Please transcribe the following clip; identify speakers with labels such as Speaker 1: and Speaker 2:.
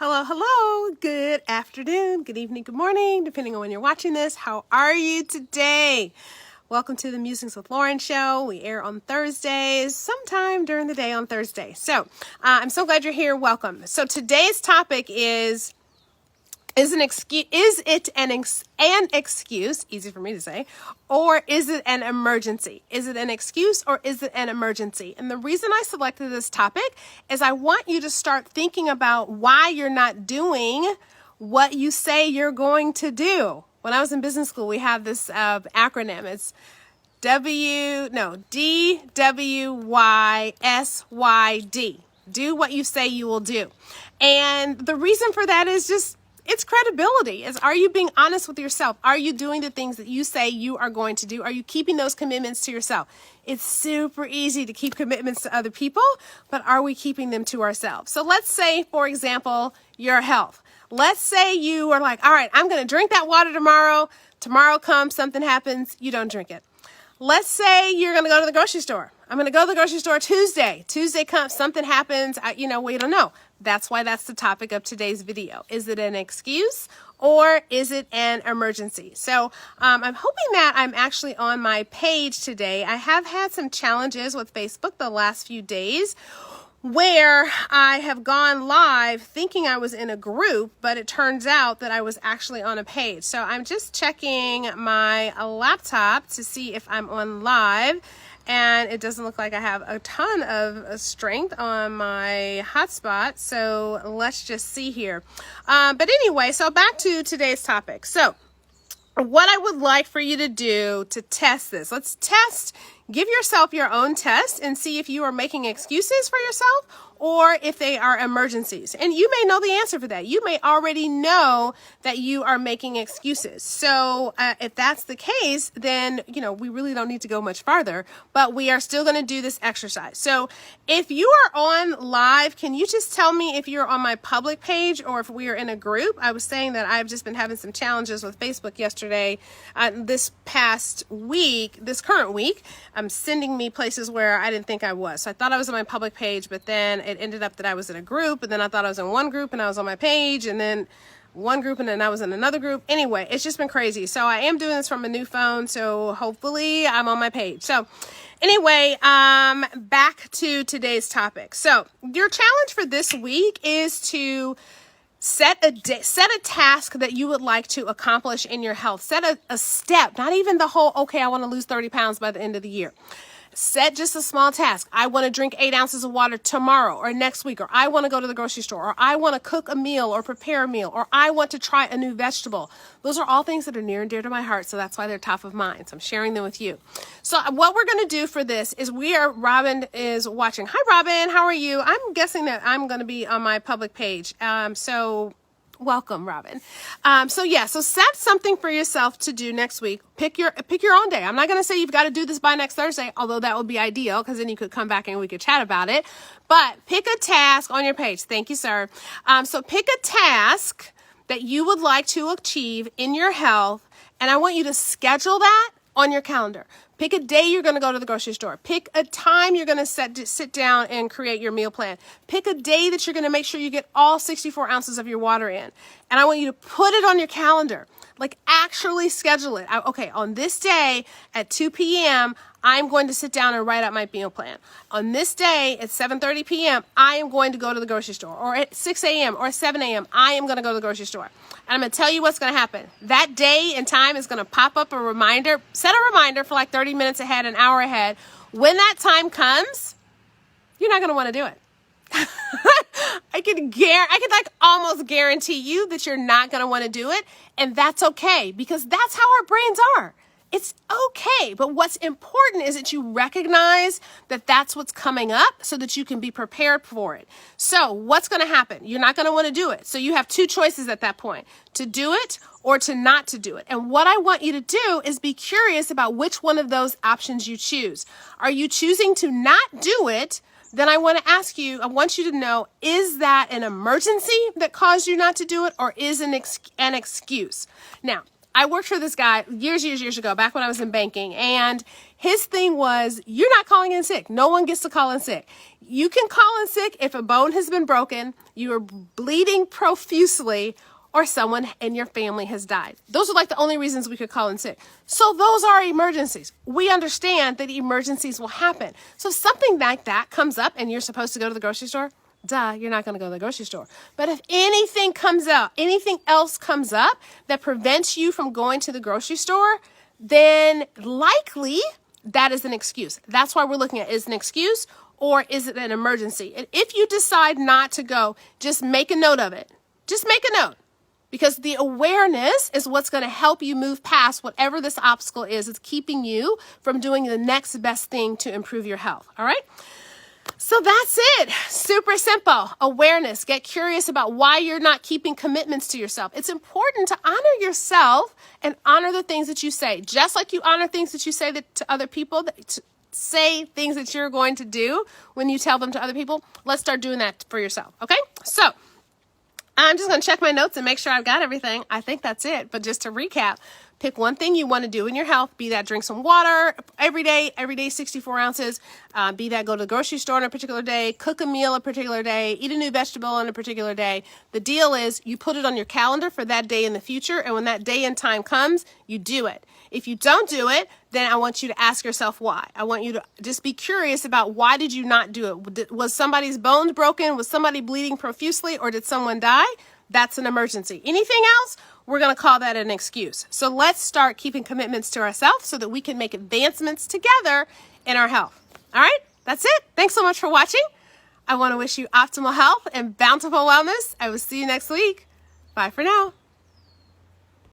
Speaker 1: Hello, hello. Good afternoon, good evening, good morning, depending on when you're watching this. How are you today? Welcome to the Musings with Lauren show. We air on Thursdays, sometime during the day on Thursday. So I'm so glad you're here. Welcome. So today's topic is it an excuse, easy for me to say, or is it an emergency? Is it an excuse or is it an emergency? And the reason I selected this topic is I want you to start thinking about why you're not doing what you say you're going to do. When I was in business school, we had this acronym. It's DWYSYD. Do what you say you will do. And the reason for that is just it's credibility. Are you being honest with yourself? Are you doing the things that you say you are going to do? Are you keeping those commitments to yourself? It's super easy to keep commitments to other people, but are we keeping them to ourselves? So let's say, for example, your health. Let's say you are like, all right, I'm going to drink that water tomorrow. Tomorrow comes, something happens, you don't drink it. Let's say you're going to go to the grocery store. I'm going to go to the grocery store Tuesday. Tuesday comes, something happens, we don't know. That's why that's the topic of today's video. Is it an excuse or is it an emergency? So I'm hoping that I'm actually on my page today. I have had some challenges with Facebook the last few days where I have gone live thinking I was in a group, but it turns out that I was actually on a page. So I'm just checking my laptop to see if I'm on live. And it doesn't look like I have a ton of strength on my hotspot. So let's just see here. But anyway, so back to today's topic. So what I would like for you to do to test this, let's test, give yourself your own test and see if you are making excuses for yourself or if they are emergencies. And you may know the answer for that. You may already know that you are making excuses. So if that's the case, then, we really don't need to go much farther, but we are still going to do this exercise. So if you are on live, can you just tell me if you're on my public page or if we are in a group? I was saying that I've just been having some challenges with Facebook yesterday. This current week, sending me places where I didn't think I was. So I thought I was on my public page, but then it ended up that I was in a group, and then I thought I was in one group and I was on my page, and then one group and then I was in another group. Anyway, it's just been crazy. So I am doing this from a new phone, so hopefully I'm on my page. So anyway, back to today's topic. So your challenge for this week is to set a task that you would like to accomplish in your health. Set a step, not even the whole, okay, I want to lose 30 pounds by the end of the year. Set just a small task. I want to drink 8 ounces of water tomorrow or next week, or I want to go to the grocery store, or I want to cook a meal or prepare a meal, or I want to try a new vegetable. Those are all things that are near and dear to my heart, so that's why they're top of mind. So I'm sharing them with you. So what we're going to do for this is Robin is watching. Hi, Robin. How are you? I'm guessing that I'm going to be on my public page. Welcome, Robin. So set something for yourself to do next week. Pick your own day. I'm not going to say you've got to do this by next Thursday, although that would be ideal because then you could come back and we could chat about it. But pick a task on your page. Thank you, sir. So pick a task that you would like to achieve in your health, and I want you to schedule that on your calendar. Pick a day you're going to go to the grocery store. Pick a time you're going to sit down and create your meal plan. Pick a day that you're going to make sure you get all 64 ounces of your water in. And I want you to put it on your calendar. Like actually schedule it. Okay, on this day at 2 p.m., I'm going to sit down and write out my meal plan. On this day at 7:30 p.m., I am going to go to the grocery store. Or at 6 a.m. or 7 a.m., I am going to go to the grocery store. And I'm going to tell you what's going to happen. That day and time is going to pop up a reminder. Set a reminder for like 30 minutes ahead, an hour ahead. When that time comes, you're not going to want to do it. I could almost guarantee you that you're not going to want to do it. And that's okay, because that's how our brains are. It's okay. But what's important is that you recognize that that's what's coming up so that you can be prepared for it. So what's going to happen? You're not going to want to do it. So you have two choices at that point, to do it or to not to do it. And what I want you to do is be curious about which one of those options you choose. Are you choosing to not do it? Then I want you to know, is that an emergency that caused you not to do it, or is an excuse? Now, I worked for this guy years ago, back when I was in banking, and his thing was, you're not calling in sick. No one gets to call in sick. You can call in sick if a bone has been broken, you are bleeding profusely, or someone in your family has died. Those are like the only reasons we could call in sick. So those are emergencies. We understand that emergencies will happen. So if something like that comes up and you're supposed to go to the grocery store, duh, you're not going to go to the grocery store. But if anything comes up, anything else comes up that prevents you from going to the grocery store, then likely that is an excuse. That's why we're looking at, is it an excuse or is it an emergency? And if you decide not to go, just make a note of it. Just make a note. Because the awareness is what's going to help you move past whatever this obstacle is. It's keeping you from doing the next best thing to improve your health. All right? So that's it. Super simple. Awareness. Get curious about why you're not keeping commitments to yourself. It's important to honor yourself and honor the things that you say. Just like you honor things that you say to other people, to say things that you're going to do when you tell them to other people. Let's start doing that for yourself. Okay? So I'm just going to check my notes and make sure I've got everything. I think that's it. But just to recap, pick one thing you want to do in your health. Be that drink some water every day 64 ounces. Be that go to the grocery store on a particular day, cook a meal a particular day, eat a new vegetable on a particular day. The deal is you put it on your calendar for that day in the future. And when that day and time comes, you do it. If you don't do it, then I want you to ask yourself why. I want you to just be curious about why did you not do it? Was somebody's bones broken? Was somebody bleeding profusely? Or did someone die? That's an emergency. Anything else? We're going to call that an excuse. So let's start keeping commitments to ourselves so that we can make advancements together in our health. All right? That's it. Thanks so much for watching. I want to wish you optimal health and bountiful wellness. I will see you next week. Bye for now.